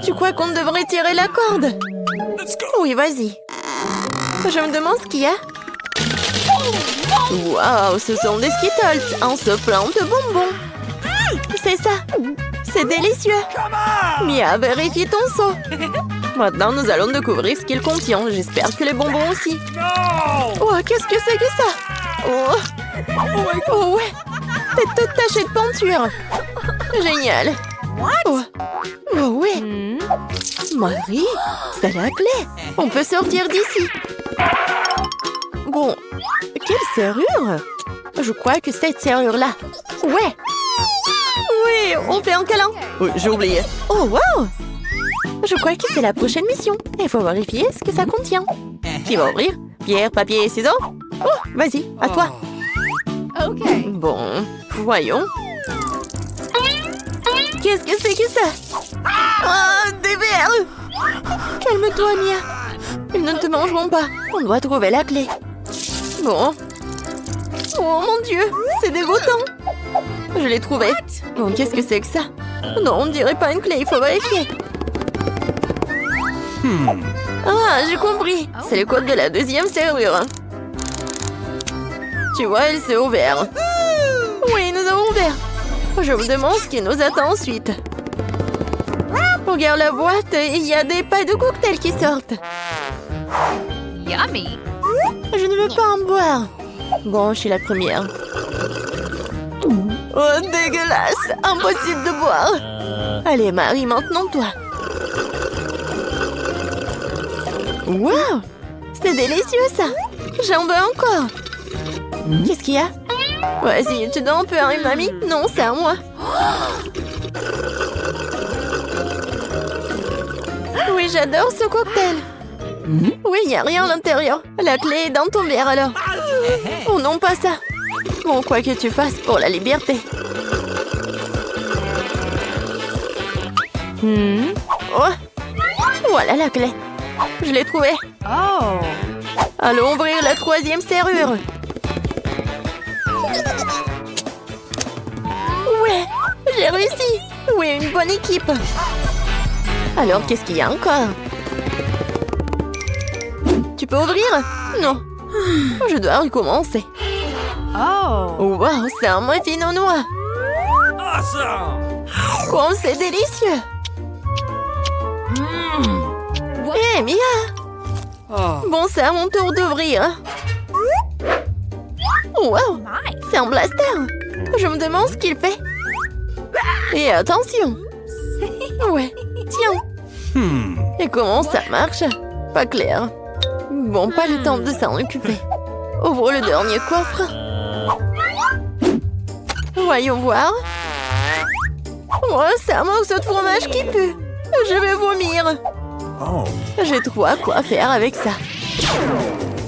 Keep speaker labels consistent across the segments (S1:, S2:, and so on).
S1: Tu crois qu'on devrait tirer la corde? Oui, vas-y. Je me demande ce qu'il y a. Waouh, ce sont des Skittles, un soplant de bonbons. C'est ça. C'est délicieux. Mia, vérifie ton seau. Maintenant, nous allons découvrir ce qu'il contient. J'espère que les bonbons aussi. Oh, qu'est-ce que c'est que ça? Oh ouais. T'es toute tachée de peinture. Génial. Oh ouais. Marie, c'est la clé. On peut sortir d'ici. Bon, quelle serrure? Je crois que cette serrure-là. Ouais. Oui, on fait un câlin. Oui, j'ai oublié. Oh, wow. Je crois que c'est la prochaine mission. Il faut vérifier ce que ça contient. Qui va ouvrir? Pierre, papier et ciseaux? Oh, vas-y, à toi.
S2: Ok.
S1: Bon, voyons. Qu'est-ce que c'est que ça? Oh, des verres! Calme-toi, Mia. Ils ne te mangeront pas. On doit trouver la clé. Bon. Oh mon Dieu, c'est dégoûtant. Je l'ai trouvé. Bon, qu'est-ce que c'est que ça? Non, on ne dirait pas une clé, il faut vérifier. Ah, j'ai compris. C'est le code de la deuxième serrure. Tu vois, elle s'est ouverte. Oui, nous avons ouvert. Je me demande ce qui nous attend ensuite. Regarde la boîte, il y a des pailles de cocktail qui sortent.
S2: Yummy.
S1: Je ne veux pas en boire. Bon, je suis la première. Oh, dégueulasse! Impossible de boire. Allez, Marie, maintenant toi. Wow! C'est délicieux, ça. J'en veux encore. Qu'est-ce qu'il y a? Vas-y, tu donnes un peu à une mamie? Non, c'est à moi. Oui, j'adore ce cocktail. Oui, il n'y a rien à l'intérieur. La clé est dans ton verre, alors. Oh non, pas ça. Bon, quoi que tu fasses pour la liberté. Oh, voilà la clé. Je l'ai trouvée.
S2: Oh.
S1: Allons ouvrir la troisième serrure. Ouais, j'ai réussi. Oui, une bonne équipe. Alors, qu'est-ce qu'il y a encore? Tu peux ouvrir? Non. Je dois recommencer.
S2: Oh.
S1: Wow, c'est un muffin aux noix. Oh, c'est délicieux. Hé, Mia. Bon, c'est à mon tour d'ouvrir. Wow, c'est un blaster. Je me demande ce qu'il fait. Et attention. Ouais, tiens. Et comment ça marche? Pas clair. Bon, pas le temps de s'en occuper. Ouvre le dernier coffre. Voyons voir. Oh, c'est un morceau de fromage qui pue. Je vais vomir. J'ai trop à quoi faire avec ça.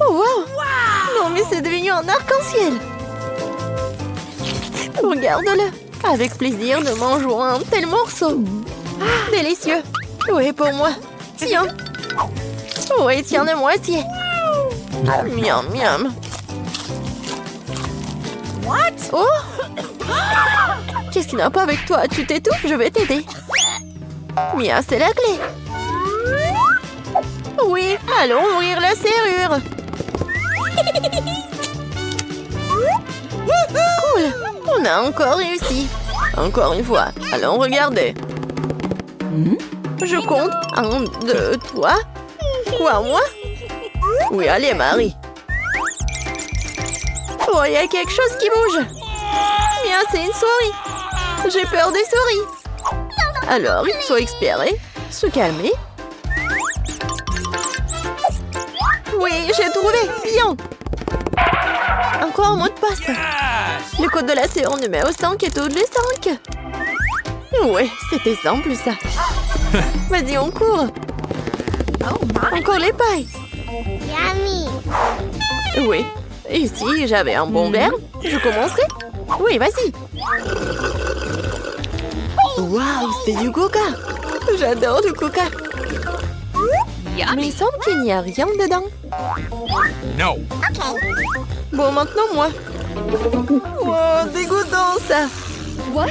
S1: Oh, wow. Non, mais c'est devenu un arc-en-ciel. Regarde-le. Avec plaisir, nous mangeons un tel morceau. Délicieux. Oui, pour moi. Tiens. Oui, tiens la moitié. Miam, miam.
S2: What?
S1: Oh! Qu'est-ce qui n'a pas avec toi? Tu t'étouffes, je vais t'aider. Mia, c'est la clé. Oui, allons ouvrir la serrure. Cool, on a encore réussi. Encore une fois, allons regarder. Je compte. 1, 2, 3. Quoi, moi? Oui, allez, Marie. Oh, il y a quelque chose qui bouge. Mia, c'est une souris. J'ai peur des souris. Alors, il faut espérer, se calmer. Oui, j'ai trouvé. Bien. Encore un mot de passe. Le code de la serrure numéro 5 est au-delà de 5. Ouais, c'était simple, ça. Vas-y, on court. Encore les pailles.
S3: Yummy.
S1: Oui. Et si j'avais un bon verre, je commencerai. Oui, vas-y. Waouh, c'est du coca. J'adore le coca. Mais il semble qu'il n'y a rien dedans.
S4: No.
S1: Bon, maintenant, moi. Wow, dégoûtant, ça.
S2: What?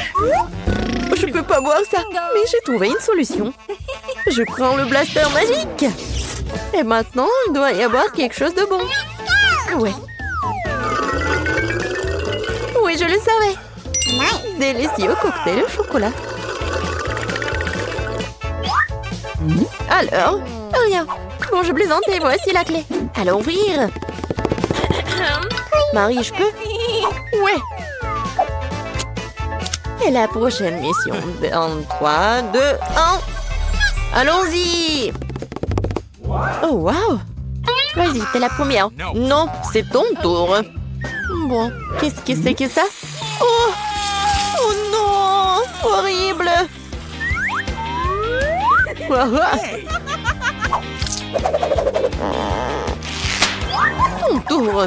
S1: Je peux pas boire ça. Mais j'ai trouvé une solution. Je prends le blaster magique. Et maintenant, il doit y avoir quelque chose de bon. Ouais. Oui, je le savais.
S3: Nice.
S1: Délicieux cocktail au chocolat. Alors, rien. Bon, je plaisantais, voici la clé. Allons ouvrir. Marie, je peux? Ouais. Et la prochaine mission dans 3, 2, 1. Allons-y. Oh, wow. Vas-y, t'es la première. Non, c'est ton tour. Bon, qu'est-ce que c'est que ça? Oh! Oh non! Horrible! Ton tour.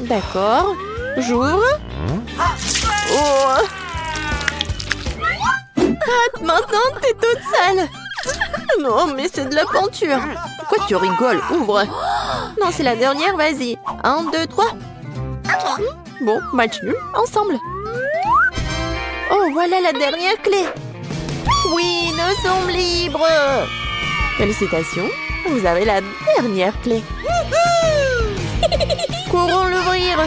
S1: D'accord. J'ouvre. Oh! Ah, maintenant, t'es toute sale. Non, mais c'est de la peinture. Pourquoi tu rigoles? Ouvre. Non, c'est la dernière, vas-y. 1, 2, 3. Bon, match nul, ensemble. Oh, voilà la dernière clé. Oui, nous sommes libres. Félicitations, vous avez la dernière clé. Courons l'ouvrir.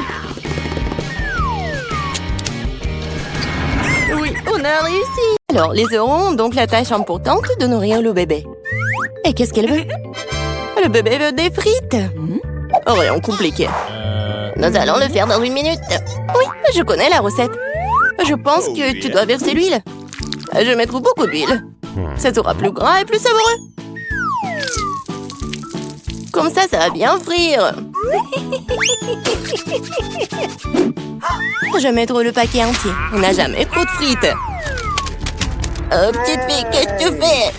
S1: Oui, on a réussi. Alors, les euros ont donc la tâche importante de nourrir le bébé. Et qu'est-ce qu'elle veut? Le bébé veut des frites. Rien compliqué. Nous allons le faire dans 1 minute. Oui, je connais la recette. Je pense que tu dois verser l'huile. Je vais mettre beaucoup d'huile. Ça sera plus gras et plus savoureux. Comme ça va bien frire. Je vais mettre le paquet entier. On n'a jamais trop de frites. Oh, petite fille, qu'est-ce que tu fais?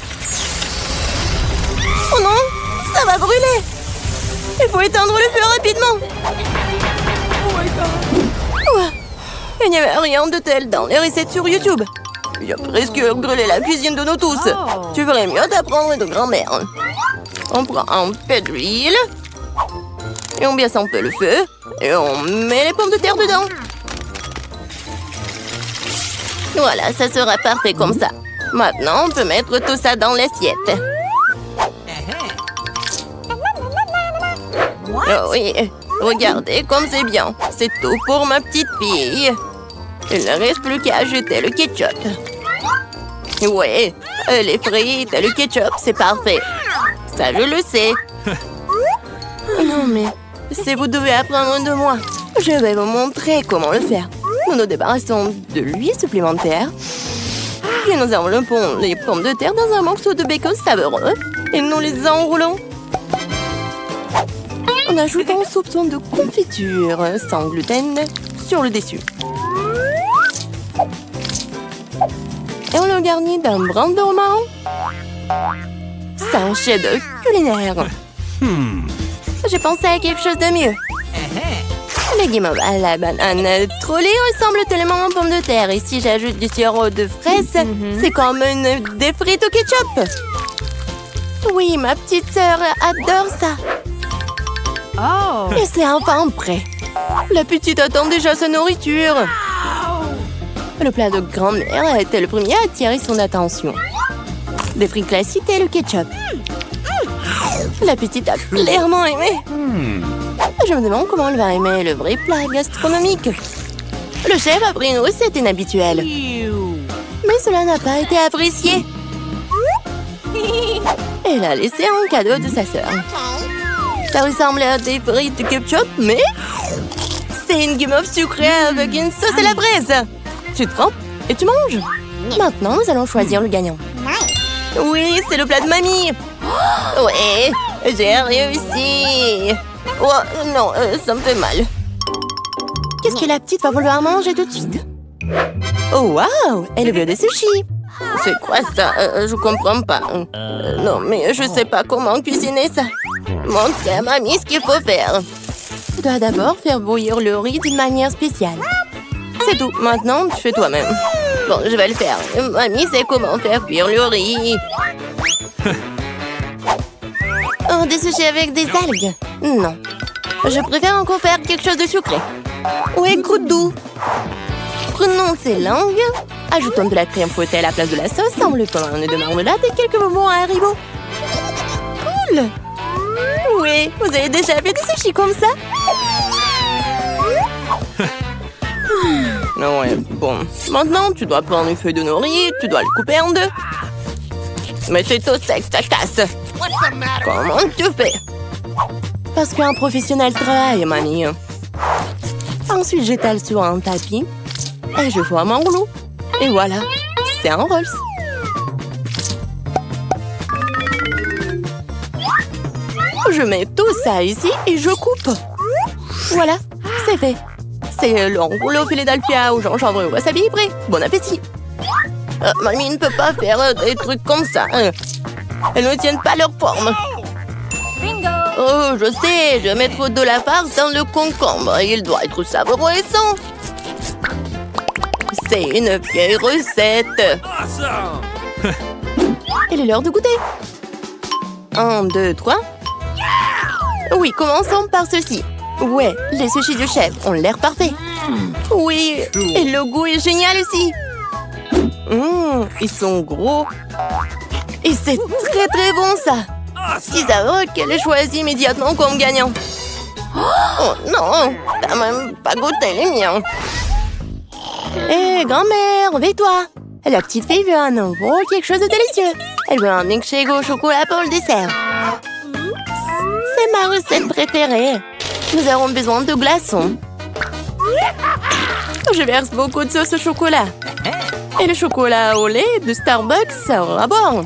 S1: Oh non, ça va brûler. Il faut éteindre le feu rapidement. Ouais. Il n'y avait rien de tel dans les recettes sur YouTube. Il a presque brûlé la cuisine de nous tous. Tu ferais mieux d'apprendre de grand-mère. On prend un peu d'huile. Et on baisse un peu le feu. Et on met les pommes de terre dedans. Voilà, ça sera parfait comme ça. Maintenant, on peut mettre tout ça dans l'assiette. Oh oui, regardez comme c'est bien. C'est tout pour ma petite fille. Il ne reste plus qu'à ajouter le ketchup. Ouais, les frites et le ketchup, c'est parfait. Ça, je le sais. Non, mais si vous devez apprendre de moi, je vais vous montrer comment le faire. Nous nous débarrassons de l'huile supplémentaire. Puis nous enveloppons les pommes de terre dans un morceau de bacon savoureux. Et nous les enroulons. En ajoutant un soupçon de confiture sans gluten sur le dessus. Et on le garnit d'un brin de romarin. C'est un chef-d'œuvre culinaire. J'ai pensé à quelque chose de mieux. Les guimauves à la banane trollée ressemblent tellement aux pommes de terre. Et si j'ajoute du sirop de fraise, c'est comme des frites au ketchup. Oui, ma petite sœur adore ça.
S2: Oh.
S1: Et c'est enfin prêt. La petite attend déjà sa nourriture. Le plat de grand-mère a été le premier à attirer son attention. Des frites classiques et le ketchup. La petite a clairement aimé. Je me demande comment elle va aimer le vrai plat gastronomique. Le chef a pris une recette inhabituelle. Mais cela n'a pas été apprécié. Elle a laissé un cadeau de sa sœur. Ça ressemble à des frites de ketchup, mais c'est une guimauve sucrée avec une sauce à la braise. Tu te trempes et tu manges. Maintenant, nous allons choisir le gagnant. Oui, c'est le plat de mamie. Ouais, j'ai réussi. Oh, non, ça me fait mal. Qu'est-ce que la petite va vouloir manger tout de suite? Oh, waouh, elle veut des sushis. C'est quoi ça? Je comprends pas. Non, mais je sais pas comment cuisiner ça. Montre à mamie ce qu'il faut faire. Tu dois d'abord faire bouillir le riz d'une manière spéciale. C'est tout. Maintenant, tu fais toi-même. Bon, je vais le faire. Mamie sait comment faire cuire le riz. Oh, des sushis avec des algues? Non. Je préfère encore faire quelque chose de sucré. Ouais, goût doux. Prenons ces langues, Ajoutons de la crème fouettée à la place de la sauce, enveloppons un nœud de marmelade et quelques bonbons à Haribo. Cool! Oui, vous avez déjà fait des sushis comme ça? Ouais, bon. Maintenant, tu dois prendre une feuille de nori, tu dois le couper en deux. Mais c'est tout sec, ça casse. Comment tu fais? Parce qu'un professionnel travaille, mamie. Ensuite, j'étale sur un tapis et je forme un rouleau. Et voilà, c'est un Rolls. Je mets tout ça ici et je coupe. Voilà, c'est fait. C'est le rouleau Philadelphia au gingembre et au wasabi prêt. Bon appétit. Mamie ne peut pas faire des trucs comme ça. Elles ne tiennent pas leur forme.
S2: Bingo!
S1: Oh, je sais, je vais mettre de la farce dans le concombre. Il doit être savoureux et sain. C'est une vieille recette.
S4: Awesome!
S1: Il est l'heure de goûter. 1, 2, 3. Oui, commençons par ceci. Ouais, les sushis du chef ont l'air parfaits. Oui, et le goût est génial aussi. Ils sont gros. Et c'est très très bon ça. Si savoureux qu'elle ait choisi immédiatement comme gagnant. Oh non, t'as même pas goûté les miens. Hé, grand-mère, réveille-toi. La petite fille veut un nouveau quelque chose de délicieux. Elle veut un milkshake au chocolat pour le dessert. C'est ma recette préférée. Nous aurons besoin de glaçons. Je verse beaucoup de sauce au chocolat. Et le chocolat au lait de Starbucks sera bon.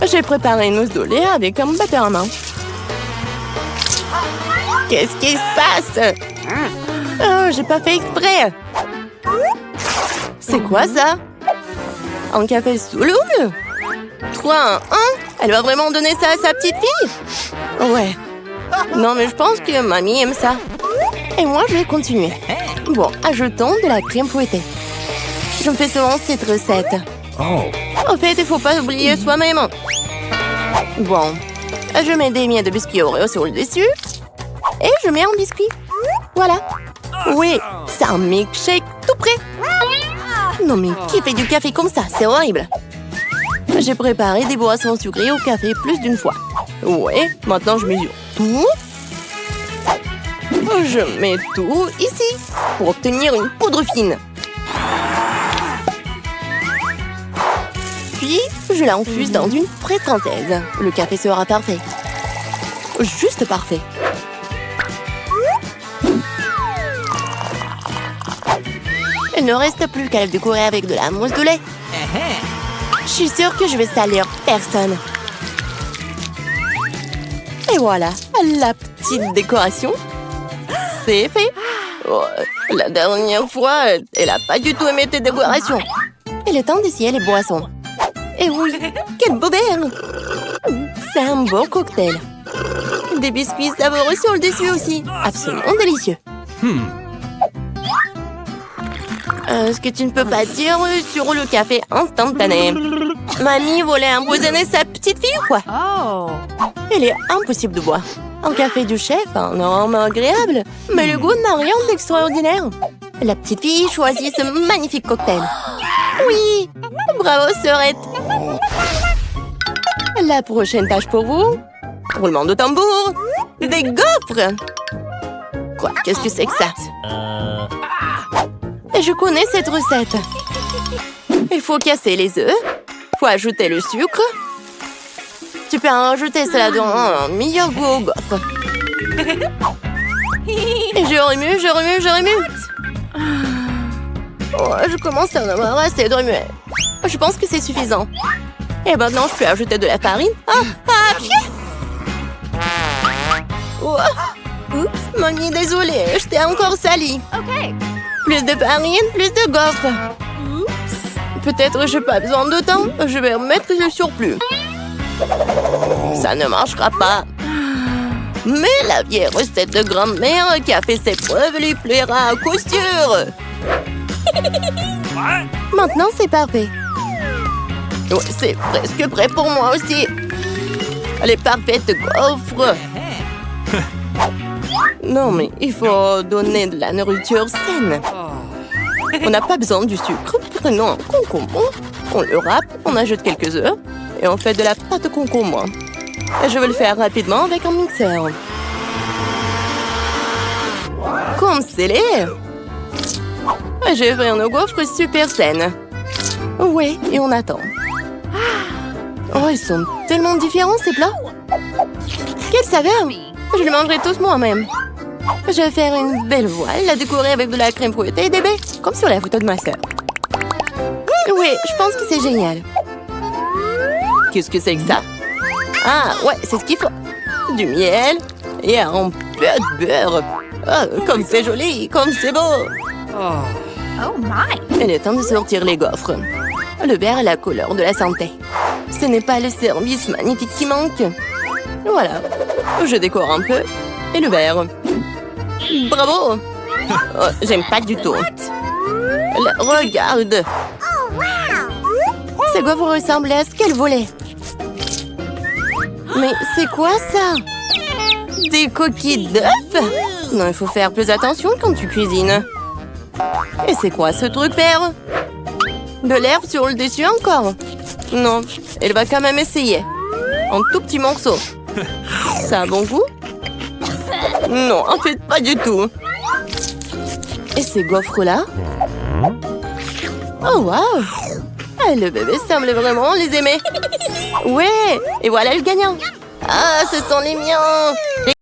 S1: J'ai préparé une mousse de lait avec un batteur à main. Qu'est-ce qui se passe? Oh, j'ai pas fait exprès. C'est quoi ça? Un café sous l'eau? 3, 1, 1? Elle va vraiment donner ça à sa petite fille? Ouais. Non, mais je pense que mamie aime ça. Et moi, je vais continuer. Bon, ajoutons de la crème fouettée. Je me fais souvent cette recette. En fait, il faut pas oublier soi-même. Bon, je mets des miettes de biscuits Oreo sur le dessus. Et je mets un biscuit. Voilà. Oui, c'est un milkshake tout prêt. Non, mais qui fait du café comme ça? C'est horrible. J'ai préparé des boissons sucrées au café plus d'une fois. Ouais, maintenant je mesure tout. Je mets tout ici pour obtenir une poudre fine. Puis, je l'infuse dans une presse française. Le café sera parfait. Juste parfait. Il ne reste plus qu'à le décorer avec de la mousse de lait. Je suis sûre que je vais salir personne. Et voilà, la petite décoration. C'est fait. Oh, la dernière fois, elle n'a pas du tout aimé tes décorations. Il est temps d'essayer les boissons. Et oui, quel beau verre! C'est un beau cocktail. Des biscuits savoureux sur le dessus aussi. Absolument délicieux. Ce que tu ne peux pas dire sur le café instantané. Mamie voulait empoisonner sa petite fille ou quoi?
S2: Oh!
S1: Il est impossible de boire. Un café du chef, un arôme agréable, mais le goût n'a rien d'extraordinaire. La petite fille choisit ce magnifique cocktail. Oui! Bravo, sœurette! La prochaine tâche pour vous? Roulement de tambour! Des gaufres! Quoi? Qu'est-ce que c'est que ça? Je connais cette recette. Il faut casser les œufs. Faut ajouter le sucre. Tu peux en rajouter cela dans un meilleur goût aux gaufres. Et je remue, je remue, je remue. Oh, je commence à en avoir assez de remuer. Je pense que c'est suffisant. Et maintenant, je peux ajouter de la farine. Pied! Oh. Oups, mamie, désolée, je t'ai encore sali.
S2: OK.
S1: Plus de farine, plus de gaufres. Peut-être j'ai pas besoin de temps. Je vais remettre le surplus. Ça ne marchera pas. Mais la vieille recette de grand-mère qui a fait ses preuves lui plaira à coup sûr. Maintenant, c'est parfait. Ouais, c'est presque prêt pour moi aussi. Les parfaites gaufres. Non, mais il faut donner de la nourriture saine. On n'a pas besoin du sucre. Prenons un concombre. On le râpe, on ajoute quelques œufs et on fait de la pâte de concombre. Je vais le faire rapidement avec un mixeur. Comme scellé. Je vais faire nos gaufres super saines. Ouais, et on attend. Oh, ils sont tellement différents ces plats. Quelle saveur! Je les mangerai tous moi-même. Je vais faire une belle voile, la décorer avec de la crème fouettée et des baies, comme sur la photo de ma sœur. Oui, je pense que c'est génial. Qu'est-ce que c'est que ça? Ah, ouais, c'est ce qu'il faut. Du miel et un peu de beurre. Oh, comme c'est joli, comme c'est beau.
S2: Oh my!
S1: Il est temps de sortir les gaufres. Le beurre est la couleur de la santé. Ce n'est pas le service magnifique qui manque. Voilà. Je décore un peu. Et le beurre. Bravo! Oh, j'aime pas du tout. Regarde! Ces gaufres ressemblent à ce qu'elles voulaient. Mais c'est quoi ça? Des coquilles d'œufs? Non, il faut faire plus attention quand tu cuisines. Et c'est quoi ce truc vert? De l'herbe sur le dessus encore? Non, elle va quand même essayer. Un tout petit morceau. Ça a un bon goût? Non, en fait, pas du tout. Et ces gaufres-là? Oh, waouh! Ah, le bébé semble vraiment les aimer. Ouais, et voilà le gagnant. Ah, ce sont les miens.